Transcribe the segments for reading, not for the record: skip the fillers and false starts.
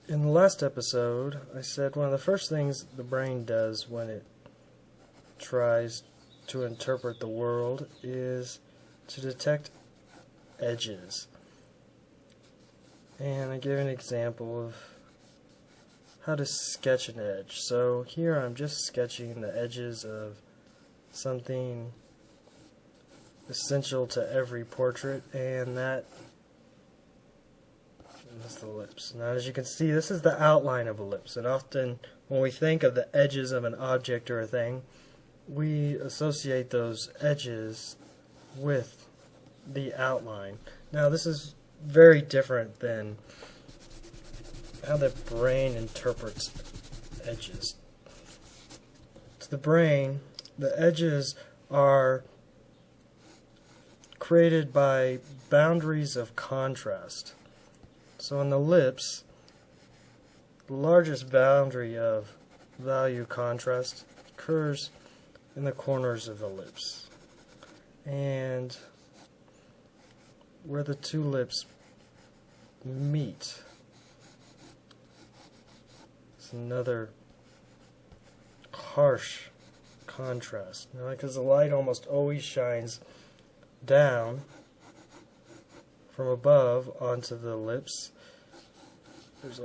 In the last episode, I said one of the first things the brain does when it tries to interpret the world is to detect edges. And I gave an example of how to sketch an edge. So here I'm just sketching the edges of something essential to every portrait, and that is the lips. Now, as you can see, this is the outline of a lips, and often when we think of the edges of an object or a thing, we associate those edges with the outline. Now, this is very different than how the brain interprets edges. To the brain, the edges are created by boundaries of contrast. So in the lips, the largest boundary of value contrast occurs in the corners of the lips. And where the two lips meet, it's another harsh contrast. Now, because the light almost always shines down from above onto the lips, there's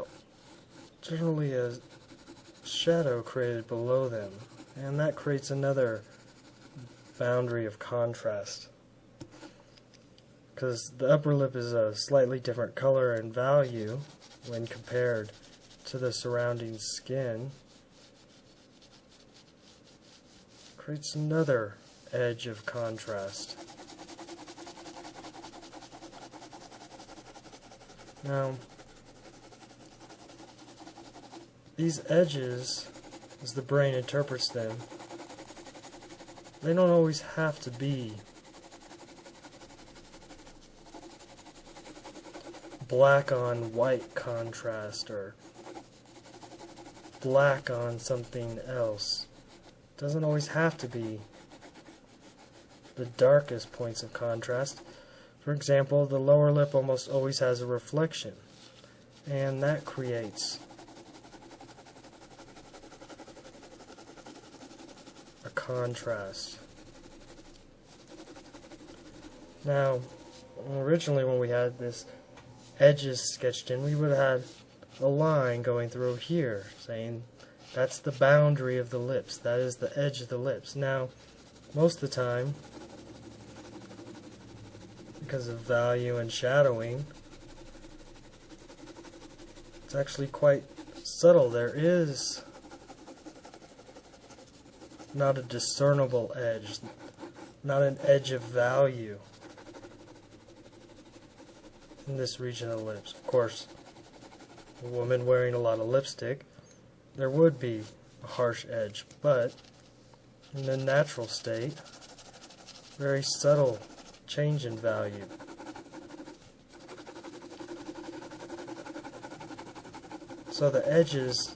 generally a shadow created below them, and that creates another boundary of contrast. Because the upper lip is a slightly different color and value when compared to the surrounding skin, creates another edge of contrast. Now, these edges, as the brain interprets them, they don't always have to be black on white contrast or black on something else. It doesn't always have to be the darkest points of contrast. For example, the lower lip almost always has a reflection, and that creates a contrast. Now, originally when we had this edges sketched in, we would have had a line going through here saying that's the boundary of the lips, that is the edge of the lips. Now, most of the time, because of value and shadowing, it's actually quite subtle. There is not a discernible edge, not an edge of value in this region of the lips. Of course, a woman wearing a lot of lipstick, there would be a harsh edge, but in the natural state, very subtle change in value. So the edges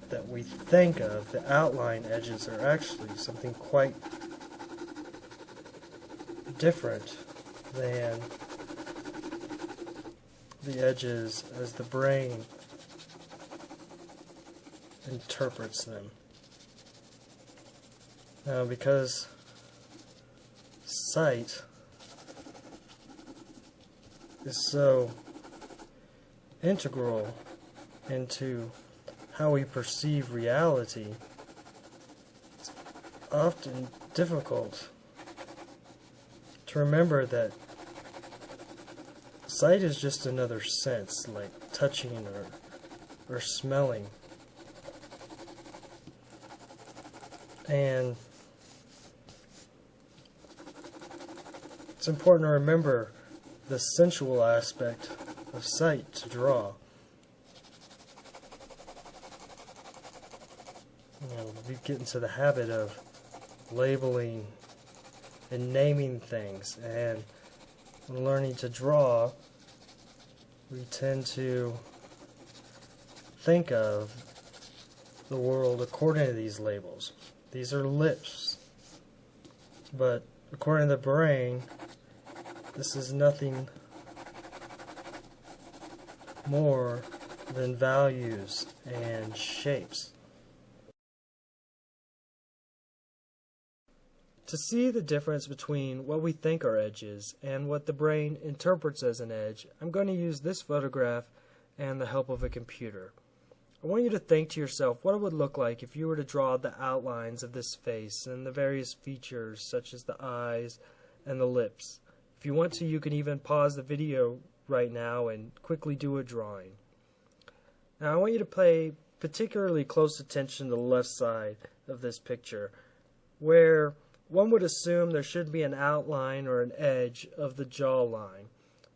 that we think of, the outline edges, are actually something quite different than the edges as the brain interprets them. Now, because sight is so integral into how we perceive reality, it's often difficult to remember that sight is just another sense, like touching or smelling. And it's important to remember the sensual aspect of sight to draw. We get into the habit of labeling and naming things, and when learning to draw, we tend to think of the world according to these labels. These are lips, but according to the brain, this is nothing more then values and shapes. To see the difference between what we think are edges and what the brain interprets as an edge, I'm going to use this photograph and the help of a computer. I want you to think to yourself what it would look like if you were to draw the outlines of this face and the various features such as the eyes and the lips. If you want to, you can even pause the video right now and quickly do a drawing. Now I want you to pay particularly close attention to the left side of this picture, where one would assume there should be an outline or an edge of the jawline,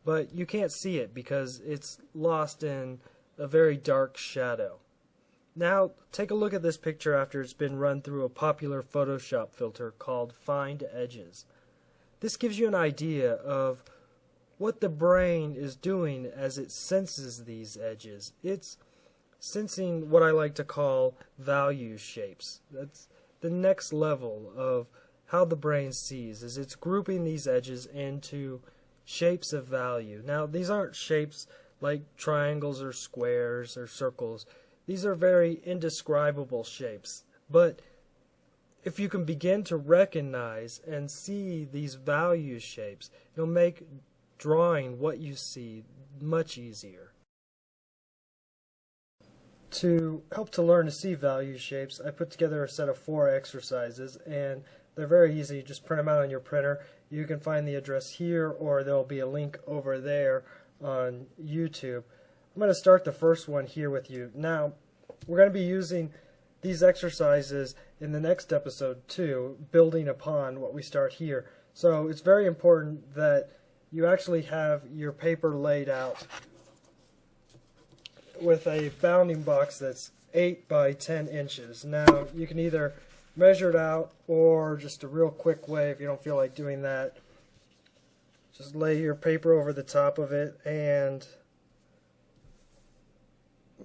but you can't see it because it's lost in a very dark shadow. Now take a look at this picture after it's been run through a popular Photoshop filter called Find Edges. This gives you an idea of what the brain is doing as it senses these edges. It's sensing what I like to call value shapes. That's the next level of how the brain sees, is it's grouping these edges into shapes of value. Now these aren't shapes like triangles or squares or circles. These are very indescribable shapes. But if you can begin to recognize and see these value shapes, it'll make drawing what you see much easier. To help to learn to see value shapes, I put together a set of 4 exercises, and they're very easy. Just print them out on your printer. You can find the address here, or there'll be a link over there on YouTube. I'm going to start the first one here with you. Now, we're going to be using these exercises in the next episode too, building upon what we start here. So it's very important that you actually have your paper laid out with a bounding box that's 8 by 10 inches. Now, you can either measure it out, or just a real quick way, if you don't feel like doing that, just lay your paper over the top of it and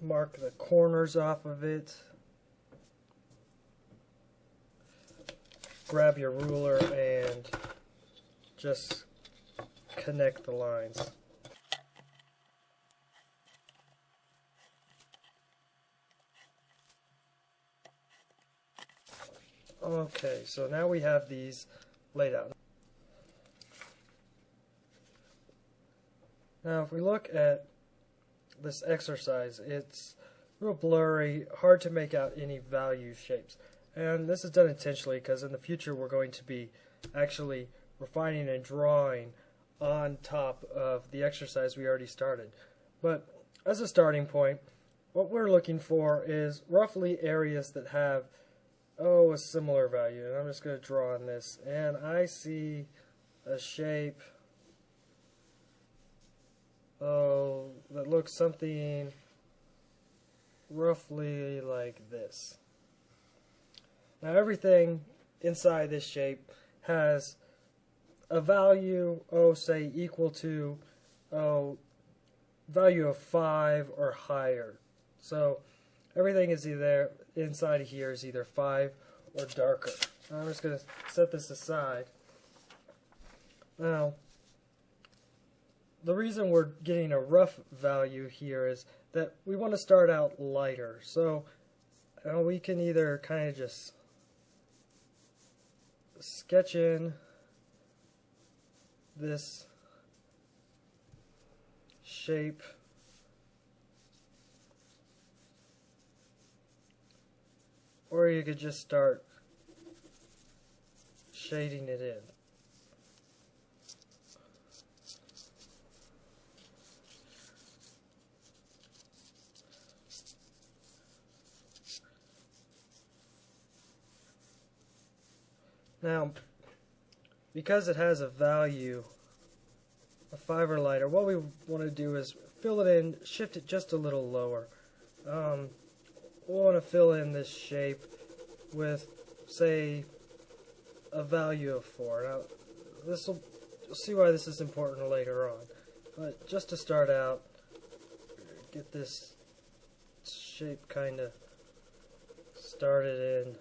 mark the corners off of it. Grab your ruler and just connect the lines. Okay, so now we have these laid out. Now if we look at this exercise, it's real blurry, hard to make out any value shapes. And this is done intentionally because in the future we're going to be actually refining and drawing on top of the exercise we already started. But as a starting point, what we're looking for is roughly areas that have a similar value. And I'm just going to draw on this, and I see a shape that looks something roughly like this. Now everything inside this shape has a value, say equal to value of 5 or higher. So everything is either inside of here is either 5 or darker. I'm just going to set this aside. Now, the reason we're getting a rough value here is that we want to start out lighter. So we can either kind of just sketch in this shape, or you could just start shading it in. Now, because it has a value of 5 or lighter, what we want to do is fill it in, shift it just a little lower. We want to fill in this shape with, say, a value of 4. Now, you'll see why this is important later on. But just to start out, get this shape kind of started in.